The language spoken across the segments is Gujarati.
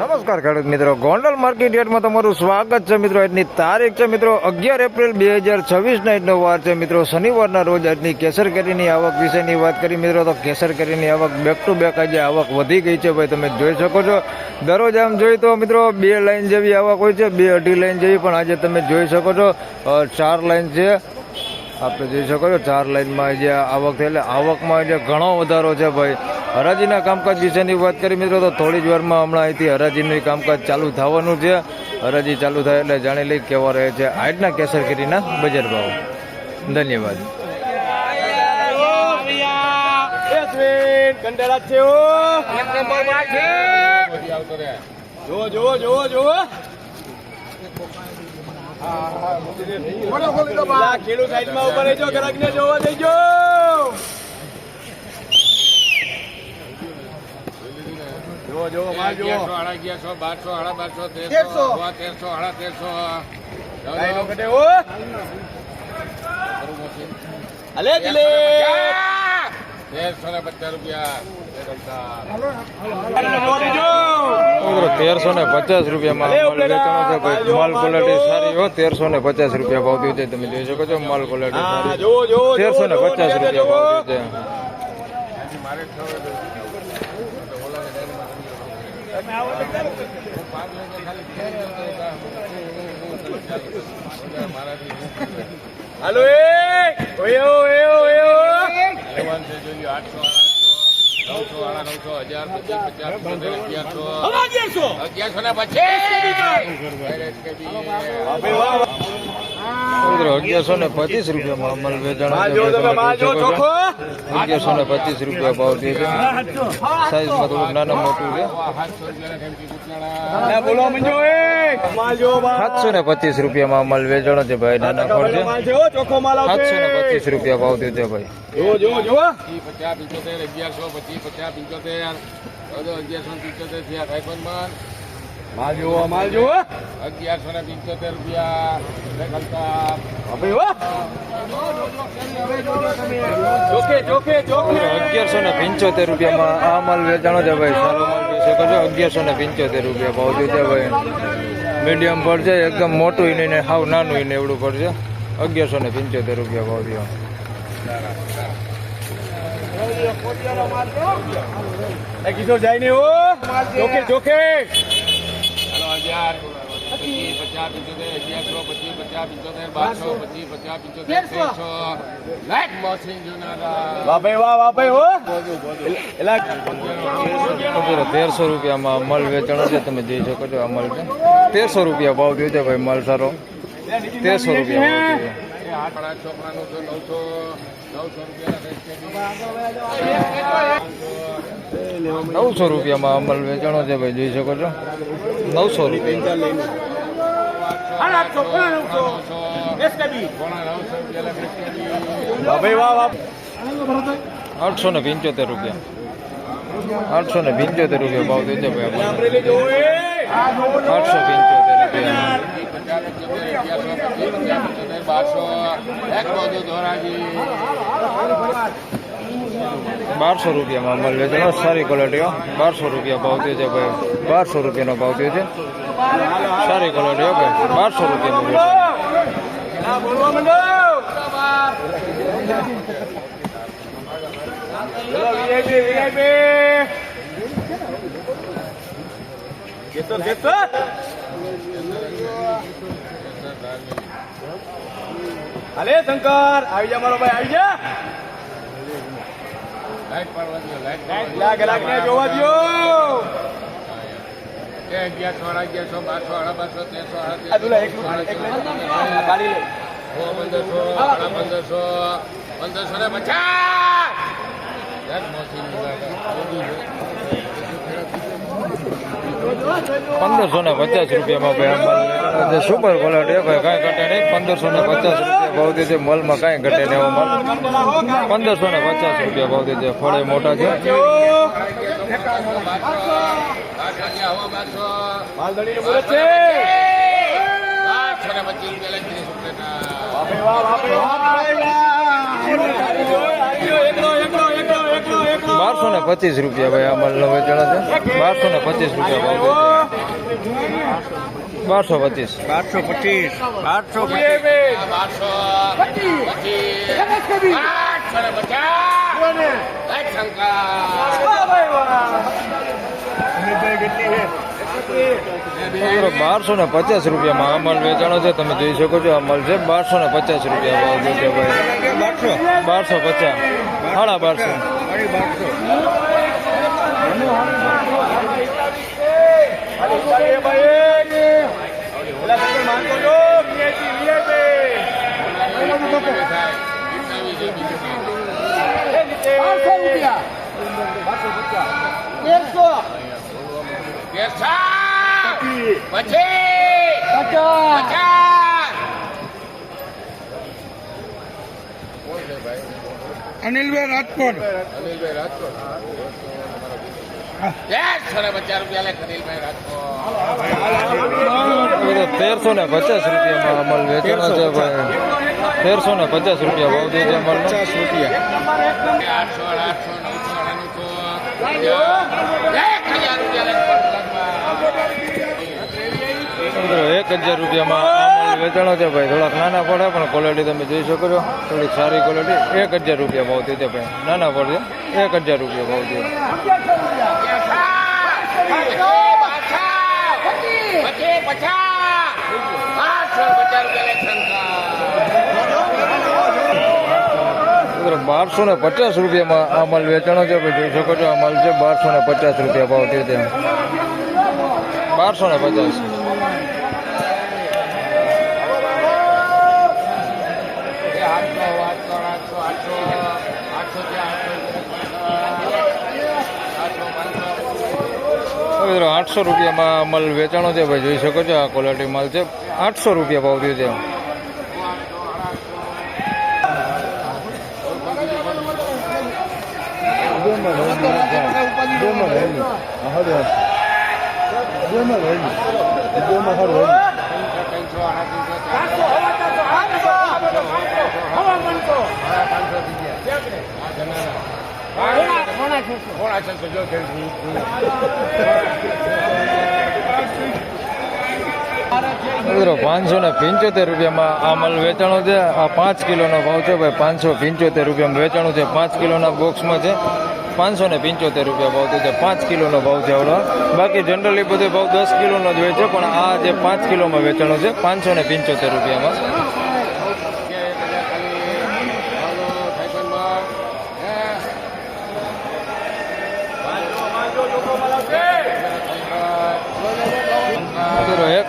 નમસ્કાર ખેડૂત મિત્રો, ગોંડલ માર્કેટ યાર્ડમાં તમારું સ્વાગત છે મિત્રો. આજની તારીખ છે મિત્રો 11 એપ્રિલ 2026 ના આજનો વાર છે મિત્રો, શનિવારના રોજ. આજની કેસર કેરીની આવક વિશેની વાત કરી મિત્રો, તો કેસર કેરીની આવક બેક ટુ બેક આજે આવક વધી ગઈ છે ભાઈ, તમે જોઈ શકો છો. દરરોજ આમ જોઈએ તો મિત્રો 2 લાઈન જેવી આવક હોય છે, 2-2.5 લાઈન જેવી, પણ આજે તમે જોઈ શકો છો 4 લાઈન છે. આપણે જોઈ શકો છો 4 લાઈનમાં જે આવક થઈ, એટલે આવકમાં જે ઘણો વધારો છે ભાઈ. હરાજીના કામકાજ વિશેની વાત કરી મિત્રો, તો થોડી જ વારમાં હમણાં અહીંથી હરાજીનું કામકાજ ચાલુ થવાનું છે. હરાજી ચાલુ થાય એટલે જાણી લઈ કેવા રહે છે આજના કેસર કેરીના બજાર ભાવ. ધન્યવાદ. ખેડૂત સાઈડમાં ઉપર રહેજો, ગ્રાહકને જોવા દેજો. જો માલ જો 1100, 1200, 1300, 1300, અલે દિલે 1350 રૂપિયા. 1350 રૂપિયામાં માલ વેચાણો છે ભાઈ. માલ ક્વોલિટી સારી હો. 1350 રૂપિયા ભાવ થયું છે, તમે જોઈ શકો છો. માલ ક્વોલિટી સારી, 1350 રૂપિયા ભાવ થયું છે. હાલો એ ઓયો ઓયો ઓયો 1125 રૂપિયામાં અમલ વેચાણ 1125 રૂપિયા ભાવ થયો છે. સાઈઝમાં થોડુંક નાનું મોટું છે. 725 રૂપિયામાં અમલ વેચાણો છે ભાઈ. નાના ફળ છે. 725 રૂપિયા ભાવ થયો છે ભાઈ. 1175 રૂપિયા. 1175 રૂપિયામાં આ માલ વેચાણો છે ભાઈ. સારો માલ જોઈ શકો છો. 1175 રૂપિયા ભાવ થયો છે ભાઈ. મીડિયમ ફળ છે, એકદમ મોટું ને હાવ નાનું ને એવડું ફળ છે. 1175 રૂપિયા ભાવ થયો. કીધો જાય ને ઓ જોકે જોકે. ₹1300 રૂપિયામાં મલ વેચાણો છે, તમે જોઈ શકો છો. અમલ છે ₹1300 રૂપિયા ભાવ થયો છે ભાઈ. મલ સારો 1300 રૂપિયા ભાવ થયો. 900 રૂપિયામાં અમલ વેચાણો છે ભાઈ, જોઈ શકો છો. 900 રૂપિયા. 875 રૂપિયા. 875 રૂપિયા ભાવ થયો છે ભાઈ. 1200 રૂપિયામાં અમલ વેચાણો, સારી ક્વોલિટીઓ. 1200 રૂપિયા ભાવ થયો છે ભાઈ. 1200 રૂપિયાનો ભાવ થયો છે. સારી ક્વોલિટીઓ ભાઈ. 1200 રૂપિયાનું અલે શંકર આવી જા મારો ભાઈ, આવી જા. લાખ જોવા દો. 1100, 1200, 1550 રૂપિયામાં ભાઈ. સુપર ક્વોલિટી ભાઈ, કાંઈ ઘટે નહીં. 1550 રૂપિયા ભાવ દે છે. મલમાં કાંઈ ઘટે નહીં. એવો માલ 1550 રૂપિયા ભાવ દે છે. ફળે મોટા છે. માલદડી મુરત છે. ₹1225 ભાઈ આ માલનો વેચાણો છે. ₹1225 ભાવ છે. 1225. 1250 માં આ માલ વેચાણો છે. તમે જોઈ શકો છો આ માલ છે ₹1250 ભાવ છે ભાઈ. 1250. 1250. અનિલભાઈ રાજકોટ. ₹1350 માં અમલ વેચાણો છે ભાઈ. ₹1350 ભાવ છે અમલ. 1000 માં અમલ વેચાણો છે ભાઈ. થોડાક નાના પડે પણ ક્વોલિટી તમે જોઈ શકો છો, થોડીક સારી ક્વોલિટી. ₹1000 ભાવ છે ભાઈ. નાના પડે ₹1000 ભાવ છે. ₹1250 માં આ માલ વેચાણો છે ભાઈ. જોઈ શકો છો આ માલ છે ₹1250 ભાવ થયો છે. 1250. ₹800 માં માલ વેચાણો છે ભાઈ. જોઈ શકો છો આ ક્વોલિટી માલ છે. ₹800 ભાવ થયો છે. ₹575 માં આ માલ વેચાણો છે. આ 5 કિલોનો ભાવ છે ભાઈ. ₹575 વેચાણું છે. 5 કિલોના બોક્સમાં છે. ₹575 ભાવ છે. 5 કિલોનો ભાવ છે આવડો. બાકી જનરલી બધો ભાવ 10 કિલોનો જ હોય છે, પણ આ જે 5 કિલોમાં વેચાણો છે ₹575 માં.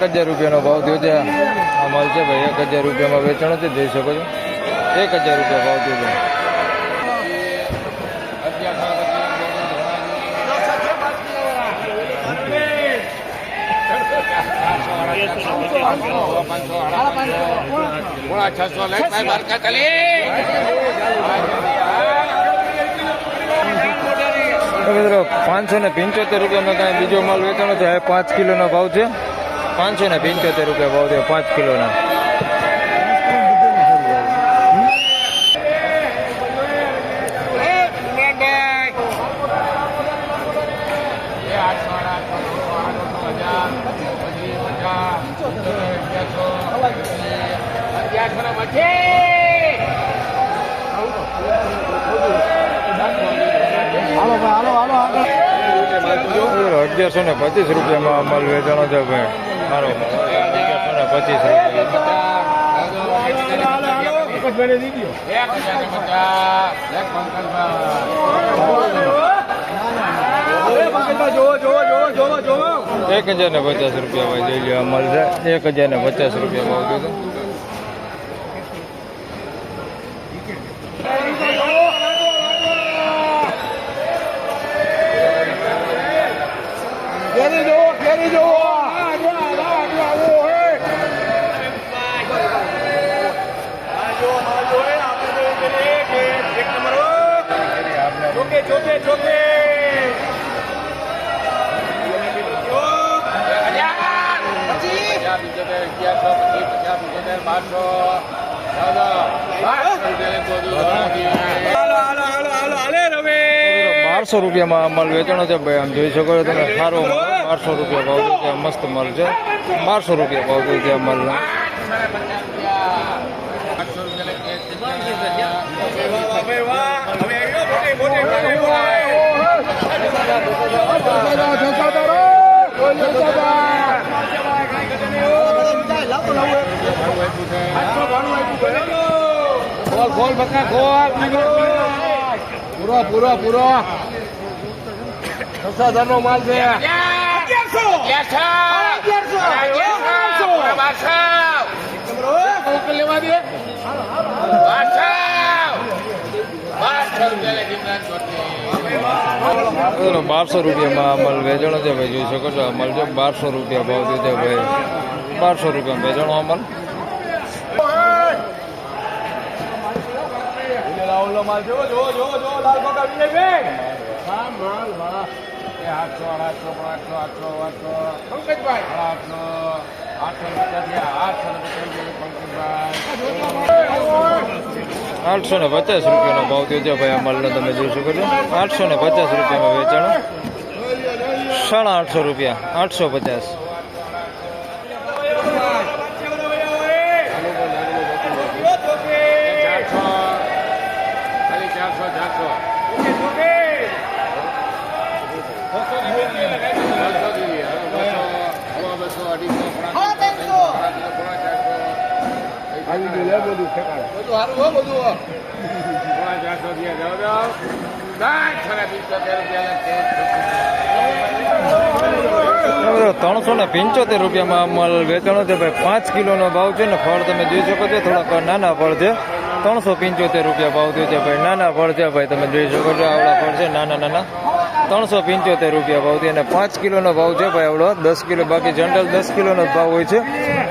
₹1000 નો ભાવ થયો છે. આ માલ છે ભાઈ. ₹1000 માં વેચાણો છે. જોઈ શકો છો. ₹1000 ભાવ થયો છે. મિત્રો ₹575 માં કાંઈ બીજો માલ વેચાણો છે. 5 કિલોનો ભાવ છે. ₹575 ભાવ છે 5 કિલોના. ₹1125 માં માલ વેચાણો છે ભાઈ. સારો ₹1050 ભાઈ. જોઈ લો માલ છે. ₹1050 ભાવ થયો. બારસો રૂપિયામાં માલ વેચાણો છે ભાઈ, આમ જોઈ શકો છો તમે, સારો માલ 1200 રૂપિયા ભાવ છે, મસ્ત માલ છે, 1200 રૂપિયા ભાવ છે આ માલના. ખોલ બકા ખોલ પૂરો પૂરો પૂરો 6000 નો માલ છે. 1100 લેવા દે. 1200 રૂપિયામાં માલ વેચાણો છે ભાઈ, જોઈ શકો છો આ માલ છે 1200 રૂપિયા ભાવ છે ભાઈ, 1200 રૂપિયા વેચાણો આ માલ. ઓલો માલ જો જો જો જો લાલ બકા વિજયભાઈ. હા માલ વાહ. 800 800 પંકજભાઈ 850 રૂપિયાનો ભાવ થયો છે ભાઈ આ માલનો, તમે જોઈ શકો છો 850 રૂપિયામાં વેચાણો, 850 રૂપિયા 850. ₹375 રૂપિયામાં માલ વેચાણો છે ભાઈ, 5 કિલોનો ભાવ છે ને, ફળ તમે જોઈ શકો છો થોડાક નાના ફળ છે, 375 રૂપિયા ભાવ થયો છે ભાઈ, નાના ફળ છે ભાઈ, તમે જોઈ શકો છો આવડા ફળ છે નાના નાના, 375 રૂપિયા ભાવ છે અને 5 કિલોનો ભાવ છે ભાઈ આવડો, 10 કિલો બાકી જનરલ 10 કિલોનો ભાવ હોય છે,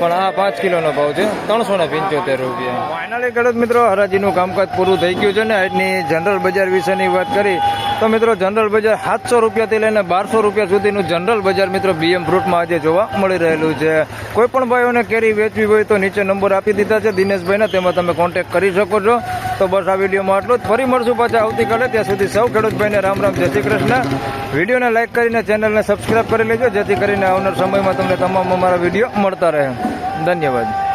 પણ આ 5 કિલોનો ભાવ છે 375 રૂપિયા. ફાઇનલી ખેડૂત મિત્રો હરાજીનું કામકાજ પૂરું થઈ ગયું છે ને, આજની જનરલ બજાર વિશેની વાત કરી તો મિત્રો જનરલ બજાર 700 રૂપિયાથી લઈને 1200 રૂપિયા સુધીનું જનરલ બજાર મિત્રો BM ફ્રૂટમાં આજે જોવા મળી રહેલું છે. કોઈ પણ ભાઈઓને કેરી વેચવી હોય તો નીચે નંબર આપી દીધા છે દિનેશભાઈના, તેમાં તમે કોન્ટેક્ટ કરી શકો છો. તો બસ આ વિડીયોમાં આટલું જ, ફરી મળશું પાછા આવતીકાલે, ત્યાં સુધી સૌ ખેડૂત ભાઈને રામ રામ, જય શ્રી કૃષ્ણ. વિડીયોને લાઇક કરીને ચેનલને સબસ્ક્રાઇબ કરી લેજો, જેથી કરીને આવનાર સમયમાં તમને તમામ અમારા વિડીયો મળતા રહે. ધન્યવાદ.